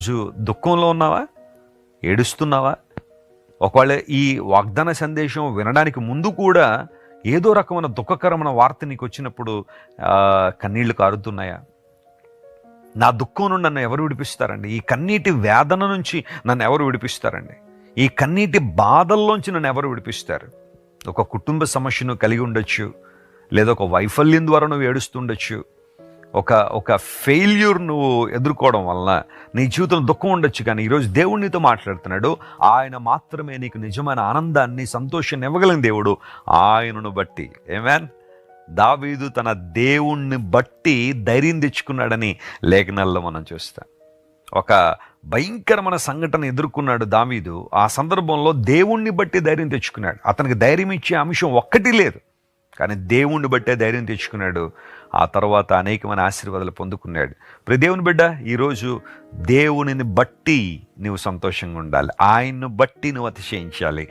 రోజు దుఃఖంలో ఉన్నావా? ఏడుస్తున్నావా? ఒకవేళ ఈ వాగ్దాన సందేశం వినడానికి ముందు కూడా ఏదో రకమైన దుఃఖకరమైన వార్త నీకు వచ్చినప్పుడు కన్నీళ్లు కారుతున్నాయా? నా దుఃఖం నుండి నన్ను ఎవరు విడిపిస్తారండి? ఈ కన్నీటి వేదన నుంచి నన్ను ఎవరు విడిపిస్తారండి? ఈ కన్నీటి బాధల్లోంచి నన్ను ఎవరు విడిపిస్తారు? ఒక కుటుంబ సమస్యను కలిగి ఉండొచ్చు, లేదా ఒక వైఫల్యం ద్వారా నువ్వు ఏడుస్తుండొచ్చు, ఒక ఫెయిల్యూర్ నువ్వు ఎదుర్కోవడం వలన నీ జీవితంలో దుఃఖం ఉండొచ్చు. కానీ ఈరోజు దేవుడు నీతో మాట్లాడుతున్నాడు. ఆయన మాత్రమే నీకు నిజమైన ఆనందాన్ని, సంతోషాన్ని ఇవ్వగలిగిన దేవుడు. ఆయనను బట్టి ఆమేన్. దావీదు తన దేవుణ్ణి బట్టి ధైర్యం తెచ్చుకున్నాడని లేఖనాల్లో మనం చూస్తాం. ఒక భయంకరమైన సంఘటన ఎదుర్కొన్నాడు దావీదు. ఆ సందర్భంలో దేవుణ్ణి బట్టి ధైర్యం తెచ్చుకున్నాడు. అతనికి ధైర్యం ఇచ్చే అంశం ఒక్కటి లేదు, కానీ దేవుణ్ణి బట్టే ధైర్యం తెచ్చుకున్నాడు. ఆ తర్వాత అనేకమైన ఆశీర్వాదాలు పొందుకున్నాడు. ప్రతి దేవుని బిడ్డ, ఈరోజు దేవునిని బట్టి నువ్వు సంతోషంగా ఉండాలి. ఆయన్ను బట్టి నువ్వు అతిశయించాలి.